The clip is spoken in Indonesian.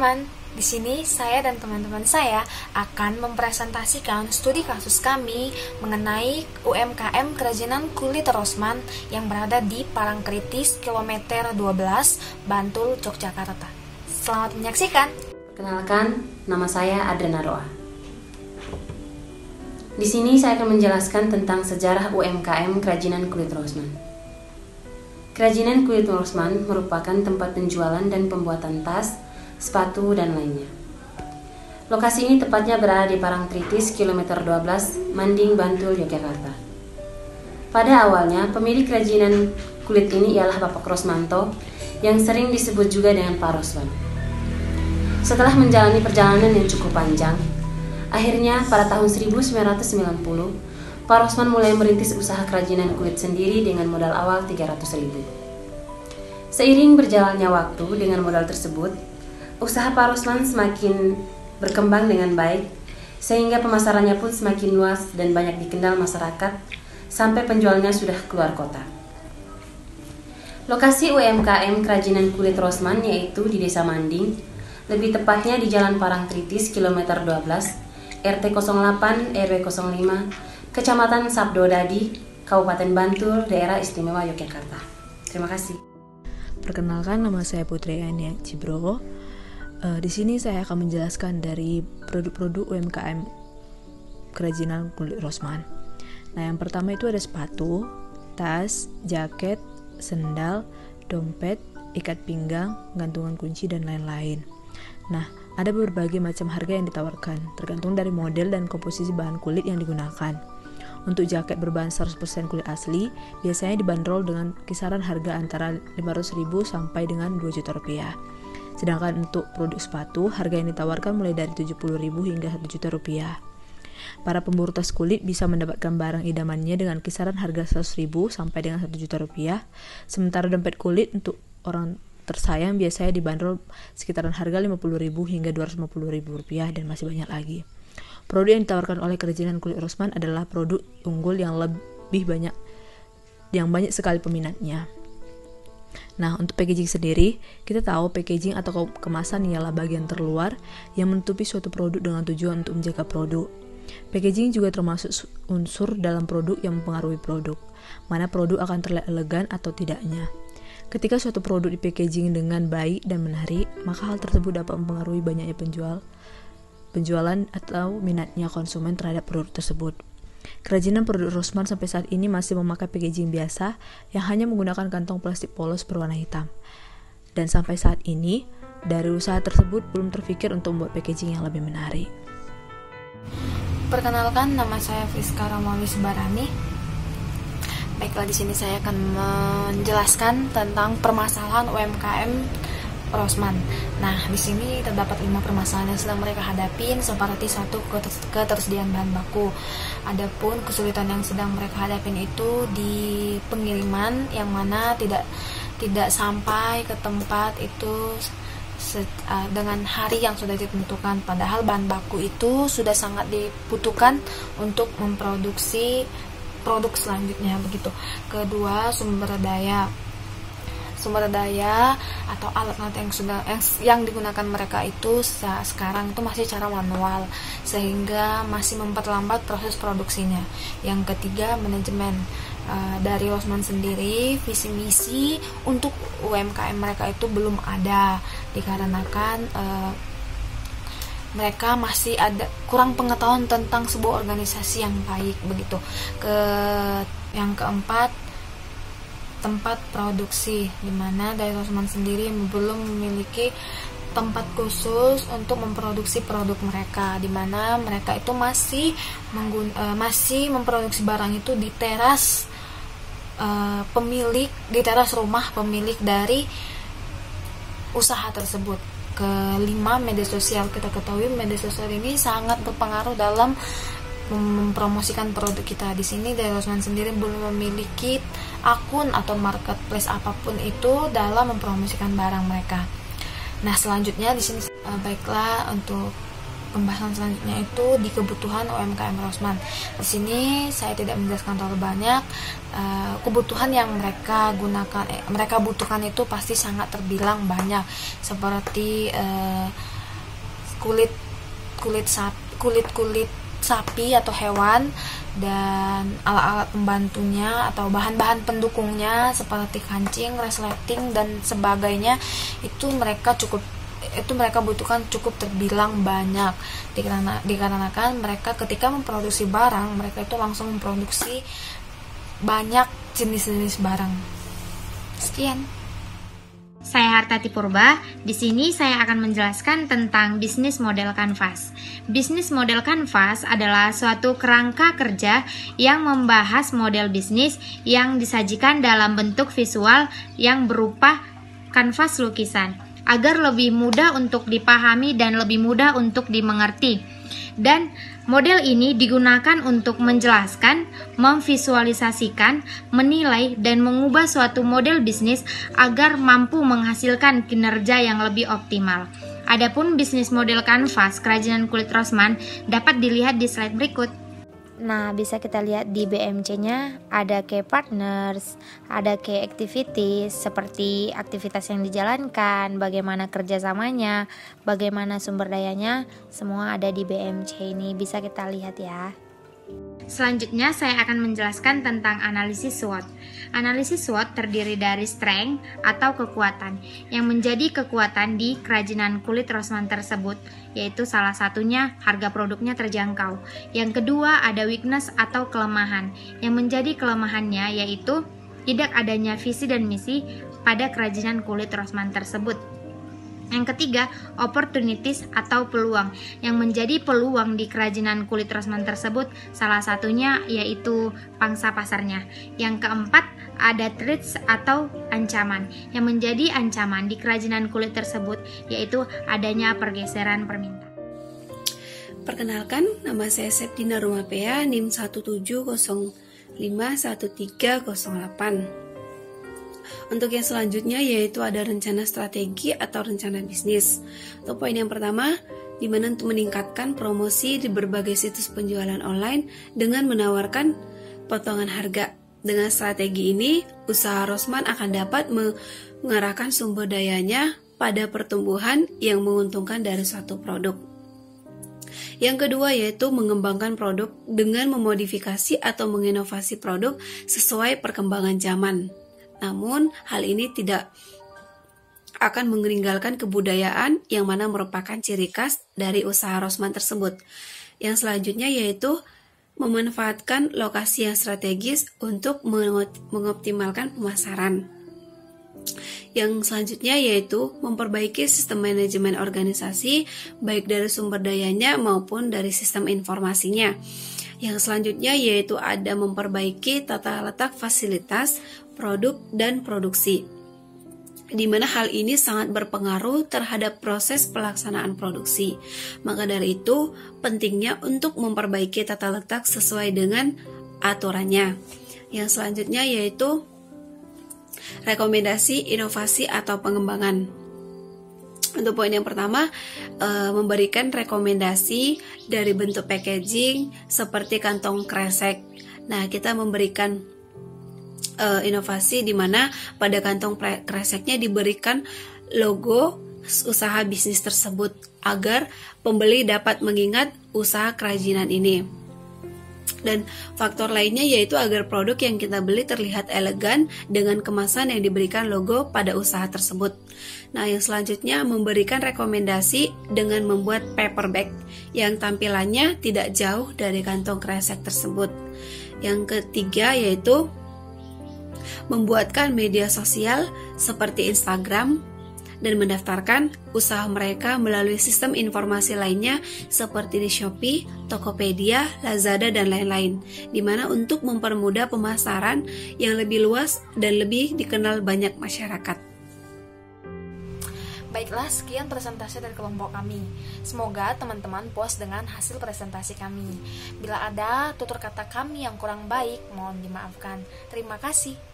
teman-teman, di sini saya dan teman-teman saya akan mempresentasikan studi kasus kami mengenai UMKM Kerajinan Kulit Rosman yang berada di Parangkritis kilometer 12, Bantul, Yogyakarta. Selamat menyaksikan. Perkenalkan, nama saya Adrena Roa. Di sini saya akan menjelaskan tentang sejarah UMKM Kerajinan Kulit Rosman. Kerajinan Kulit Rosman merupakan tempat penjualan dan pembuatan tas, sepatu, dan lainnya. Lokasi ini tepatnya berada di Parangkritis kilometer 12, Manding, Bantul, Yogyakarta. Pada awalnya, pemilik kerajinan kulit ini ialah Bapak Rosmanto, yang sering disebut juga dengan Pak Rosman. Setelah menjalani perjalanan yang cukup panjang, akhirnya pada tahun 1990, Pak Rosman mulai merintis usaha kerajinan kulit sendiri dengan modal awal 300.000. Seiring berjalannya waktu dengan modal tersebut, usaha Pak Rosman semakin berkembang dengan baik, sehingga pemasarannya pun semakin luas dan banyak dikenal masyarakat, sampai penjualnya sudah keluar kota. Lokasi UMKM Kerajinan Kulit Rosman yaitu di Desa Manding, lebih tepatnya di Jalan Parangkritis kilometer 12, RT 08 RW 05, Kecamatan Sabdodadi, Kabupaten Bantul, Daerah Istimewa Yogyakarta. Terima kasih. Perkenalkan, nama saya Putri Ania Cibro. Di sini saya akan menjelaskan dari produk-produk UMKM Kerajinan Kulit Rosman. Nah, yang pertama itu ada sepatu, tas, jaket, sendal, dompet, ikat pinggang, gantungan kunci, dan lain-lain. Nah, ada berbagai macam harga yang ditawarkan, tergantung dari model dan komposisi bahan kulit yang digunakan. Untuk jaket berbahan 100% kulit asli, biasanya dibanderol dengan kisaran harga antara 500.000 sampai dengan 2 juta rupiah. Sedangkan untuk produk sepatu, harga yang ditawarkan mulai dari 70.000 hingga 1 juta rupiah. Para pemburu tas kulit bisa mendapatkan barang idamannya dengan kisaran harga 100.000 sampai dengan 1 juta rupiah. Sementara dompet kulit untuk orang tersayang biasanya dibanderol sekitaran harga 50.000 hingga 250.000 rupiah, dan masih banyak lagi. Produk yang ditawarkan oleh Kerajinan Kulit Rosman adalah produk unggul yang banyak sekali peminatnya. Nah, untuk packaging sendiri, kita tahu packaging atau kemasan ialah bagian terluar yang menutupi suatu produk dengan tujuan untuk menjaga produk. Packaging juga termasuk unsur dalam produk yang mempengaruhi produk, mana produk akan terlihat elegan atau tidaknya. Ketika suatu produk di-packaging dengan baik dan menarik, maka hal tersebut dapat mempengaruhi banyaknya penjualan atau minatnya konsumen terhadap produk tersebut. Kerajinan produk Rosman sampai saat ini masih memakai packaging biasa yang hanya menggunakan kantong plastik polos berwarna hitam. Dan sampai saat ini, dari usaha tersebut belum terpikir untuk membuat packaging yang lebih menarik. Perkenalkan, nama saya Friska Ramali Sebarani. Baiklah, di sini saya akan menjelaskan tentang permasalahan UMKM Rosman. Nah, di sini terdapat 5 permasalahan yang sedang mereka hadapin, seperti 1, ketersediaan bahan baku. Adapun kesulitan yang sedang mereka hadapin itu di pengiriman, yang mana tidak sampai ke tempat itu dengan hari yang sudah ditentukan, padahal bahan baku itu sudah sangat dibutuhkan untuk memproduksi produk selanjutnya begitu. Kedua, sumber daya atau alat yang digunakan mereka itu sekarang itu masih cara manual, sehingga masih memperlambat proses produksinya. Yang ketiga, manajemen. Dari Rosman sendiri, visi misi untuk UMKM mereka itu belum ada, dikarenakan mereka masih ada kurang pengetahuan tentang sebuah organisasi yang baik begitu. Yang keempat, tempat produksi, di mana dari Rosman sendiri belum memiliki tempat khusus untuk memproduksi produk mereka, di mana mereka itu masih memproduksi barang itu di teras di teras rumah pemilik dari usaha tersebut. Kelima, media sosial. Kita ketahui media sosial ini sangat berpengaruh dalam mempromosikan produk kita. Di sini dari Rosman sendiri belum memiliki akun atau marketplace apapun itu dalam mempromosikan barang mereka. Nah, selanjutnya di sini baiklah, untuk pembahasan selanjutnya itu di kebutuhan UMKM Rosman. Di sini saya tidak menjelaskan terlalu banyak. Kebutuhan yang mereka butuhkan itu pasti sangat terbilang banyak, seperti kulit sapi atau hewan, dan alat-alat pembantunya atau bahan-bahan pendukungnya seperti kancing, resleting dan sebagainya. Itu mereka butuhkan cukup terbilang banyak, dikarenakan mereka ketika memproduksi barang, mereka itu langsung memproduksi banyak jenis-jenis barang. Sekian. Saya Hartati Purba. Di sini saya akan menjelaskan tentang bisnis model kanvas. Bisnis model kanvas adalah suatu kerangka kerja yang membahas model bisnis yang disajikan dalam bentuk visual yang berupa kanvas lukisan, agar lebih mudah untuk dipahami dan lebih mudah untuk dimengerti. Dan model ini digunakan untuk menjelaskan, memvisualisasikan, menilai, dan mengubah suatu model bisnis agar mampu menghasilkan kinerja yang lebih optimal. Adapun bisnis model kanvas kerajinan kulit Rossmann dapat dilihat di slide berikut. Nah, bisa kita lihat di BMC-nya ada key partners, ada key activities seperti aktivitas yang dijalankan, bagaimana kerjasamanya, bagaimana sumber dayanya, semua ada di BMC ini, bisa kita lihat ya. Selanjutnya saya akan menjelaskan tentang analisis SWOT. Analisis SWOT terdiri dari strength atau kekuatan yang menjadi kekuatan di kerajinan kulit Rossmann tersebut, yaitu salah satunya harga produknya terjangkau. Yang kedua ada weakness atau kelemahan yang menjadi kelemahannya yaitu tidak adanya visi dan misi pada kerajinan kulit Rossmann tersebut. Yang ketiga, opportunities atau peluang yang menjadi peluang di kerajinan kulit Rossmann tersebut, salah satunya yaitu pangsa pasarnya. Yang keempat, ada threats atau ancaman yang menjadi ancaman di kerajinan kulit tersebut, yaitu adanya pergeseran permintaan. Perkenalkan, nama saya Septina Rumapea, NIM 17051308. Untuk yang selanjutnya yaitu ada rencana strategi atau rencana bisnis. Untuk poin yang pertama, di mana untuk meningkatkan promosi di berbagai situs penjualan online dengan menawarkan potongan harga. Dengan strategi ini, usaha Rossmann akan dapat mengarahkan sumber dayanya pada pertumbuhan yang menguntungkan dari suatu produk. Yang kedua yaitu mengembangkan produk dengan memodifikasi atau menginovasi produk sesuai perkembangan zaman. Namun, hal ini tidak akan meninggalkan kebudayaan yang mana merupakan ciri khas dari usaha Rossmann tersebut. Yang selanjutnya yaitu memanfaatkan lokasi yang strategis untuk mengoptimalkan pemasaran. Yang selanjutnya yaitu memperbaiki sistem manajemen organisasi, baik dari sumber dayanya maupun dari sistem informasinya. Yang selanjutnya yaitu ada memperbaiki tata letak fasilitas, produk, dan produksi, di mana hal ini sangat berpengaruh terhadap proses pelaksanaan produksi. Maka dari itu, pentingnya untuk memperbaiki tata letak sesuai dengan aturannya. Yang selanjutnya yaitu rekomendasi, inovasi, atau pengembangan. Untuk poin yang pertama, memberikan rekomendasi dari bentuk packaging seperti kantong kresek. Nah, kita memberikan inovasi di mana pada kantong kreseknya diberikan logo usaha bisnis tersebut agar pembeli dapat mengingat usaha kerajinan ini. Dan faktor lainnya yaitu agar produk yang kita beli terlihat elegan dengan kemasan yang diberikan logo pada usaha tersebut. Nah, yang selanjutnya memberikan rekomendasi dengan membuat paper bag yang tampilannya tidak jauh dari kantong kresek tersebut. Yang ketiga yaitu membuatkan media sosial seperti Instagram dan mendaftarkan usaha mereka melalui sistem informasi lainnya seperti di Shopee, Tokopedia, Lazada, dan lain-lain, di mana untuk mempermudah pemasaran yang lebih luas dan lebih dikenal banyak masyarakat. Baiklah, sekian presentasi dari kelompok kami. Semoga teman-teman puas dengan hasil presentasi kami. Bila ada tutur kata kami yang kurang baik, mohon dimaafkan. Terima kasih.